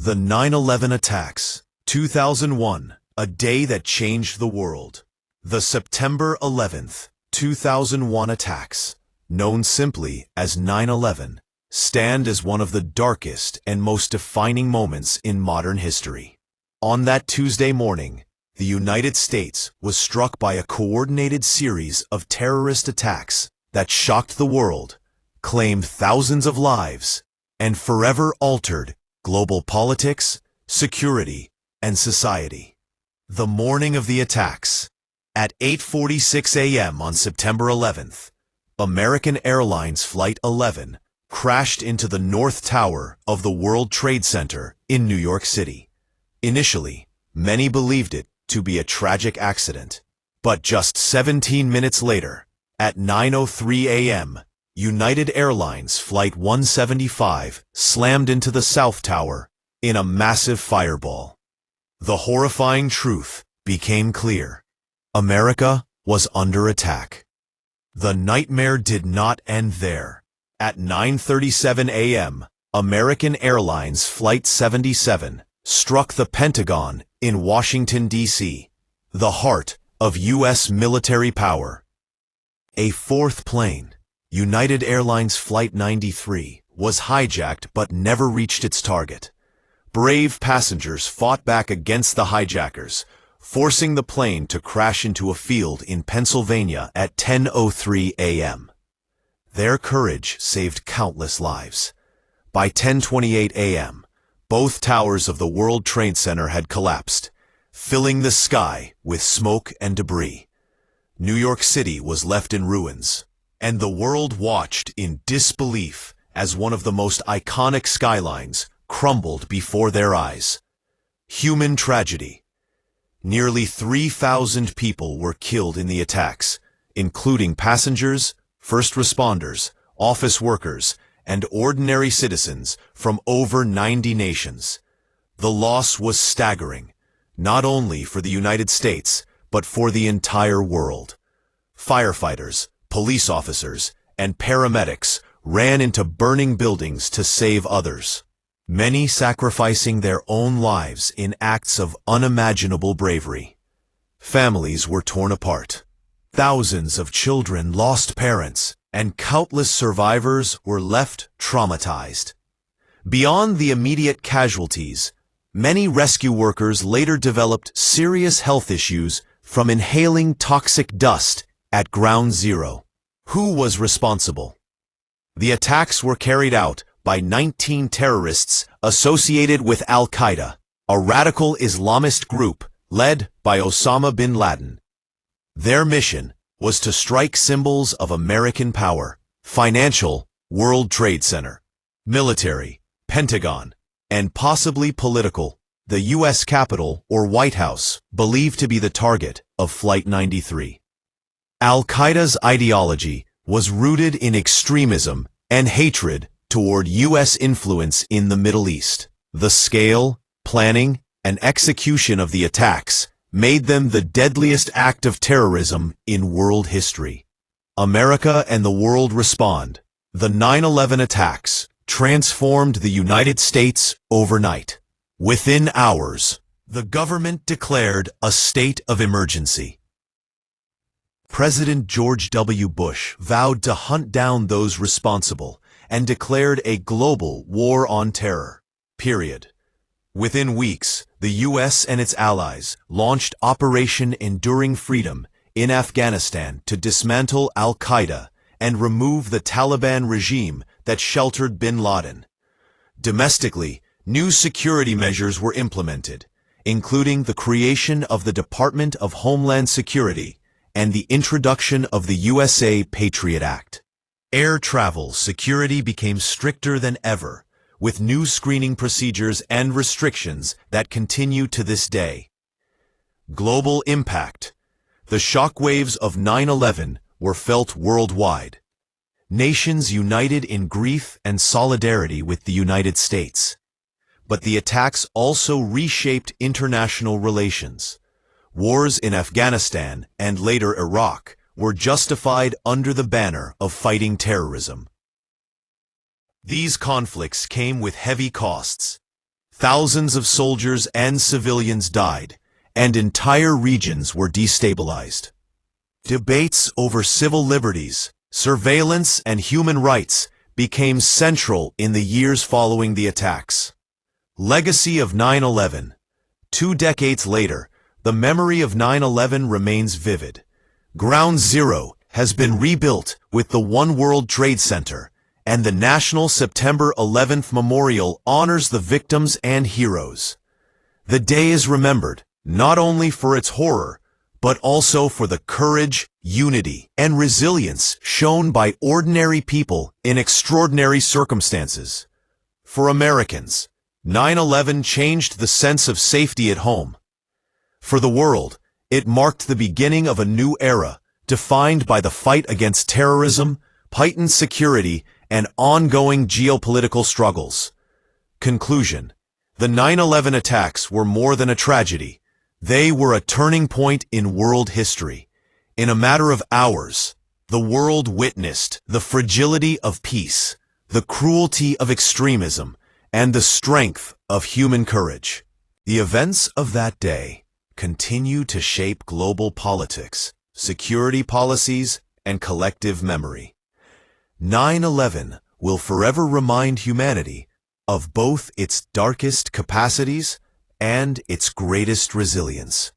The 9/11 attacks, 2001, a day that changed the world. The September 11th, 2001 attacks, known simply as 9/11, stand as one of the darkest and most defining moments in modern history. On that Tuesday morning, the United States was struck by a coordinated series of terrorist attacks that shocked the world, claimed thousands of lives, and forever altered global politics, security, and society. The morning of the attacks, at 8:46 a.m. on September 11th, American Airlines Flight 11 crashed into the North Tower of the World Trade Center in New York City. Initially, many believed it to be a tragic accident, but just 17 minutes later, at 9:03 a.m., United Airlines Flight 175 slammed into the South Tower in a massive fireball. The horrifying truth became clear. America was under attack. The nightmare did not end there. At 9:37 a.m., American Airlines Flight 77 struck the Pentagon in Washington, D.C., the heart of U.S. military power. A fourth plane, United Airlines Flight 93, was hijacked but never reached its target. Brave passengers fought back against the hijackers, forcing the plane to crash into a field in Pennsylvania at 10:03 a.m. Their courage saved countless lives. By 10:28 a.m., both towers of the World Trade Center had collapsed, filling the sky with smoke and debris. New York City was left in ruins, and the world watched in disbelief as one of the most iconic skylines crumbled before their eyes. Human tragedy. Nearly 3,000 people were killed in the attacks, including passengers, first responders, office workers, and ordinary citizens from over 90 nations. The loss was staggering, not only for the United States, but for the entire world. Firefighters, police officers, and paramedics ran into burning buildings to save others, many sacrificing their own lives in acts of unimaginable bravery. Families were torn apart. Thousands of children lost parents, and countless survivors were left traumatized. Beyond the immediate casualties, many rescue workers later developed serious health issues from inhaling toxic dust at Ground Zero. Who was responsible? The attacks were carried out by 19 terrorists associated with Al-Qaeda, a radical Islamist group led by Osama bin Laden. Their mission was to strike symbols of American power: financial, World Trade Center; military, Pentagon; and possibly political, the U.S. Capitol or White House, believed to be the target of Flight 93. Al-Qaeda's ideology was rooted in extremism and hatred toward U.S. influence in the Middle East. The scale, planning, and execution of the attacks made them the deadliest act of terrorism in world history. America and the world respond. The 9/11 attacks transformed the United States overnight. Within hours, the government declared a state of emergency. President George W. Bush vowed to hunt down those responsible and declared a global war on terror. Period. Within weeks, the U.S. and its allies launched Operation Enduring Freedom in Afghanistan to dismantle Al-Qaeda and remove the Taliban regime that sheltered bin Laden. Domestically, new security measures were implemented, including the creation of the Department of Homeland Security and the introduction of the USA Patriot Act. Air travel security became stricter than ever, with new screening procedures and restrictions that continue to this day. Global impact. The shockwaves of 9/11 were felt worldwide. Nations united in grief and solidarity with the United States. But the attacks also reshaped international relations. Wars in Afghanistan and later Iraq were justified under the banner of fighting terrorism. These conflicts came with heavy costs. thousands of soldiers and civilians died, and entire regions were destabilized. Debates over civil liberties, surveillance, and human rights became central in the years following the attacks. Legacy of 9/11. 2 decades later, the memory of 9/11 remains vivid. Ground Zero has been rebuilt with the One World Trade Center, and the National September 11th Memorial honors the victims and heroes. The day is remembered not only for its horror, but also for the courage, unity, and resilience shown by ordinary people in extraordinary circumstances. For Americans, 9/11 changed the sense of safety at home. For the world, it marked the beginning of a new era, defined by the fight against terrorism, heightened security, and ongoing geopolitical struggles. Conclusion: the 9/11 attacks were more than a tragedy. They were a turning point in world history. In a matter of hours, the world witnessed the fragility of peace, the cruelty of extremism, and the strength of human courage. The events of that day continue to shape global politics, security policies, and collective memory. 9/11 will forever remind humanity of both its darkest capacities and its greatest resilience.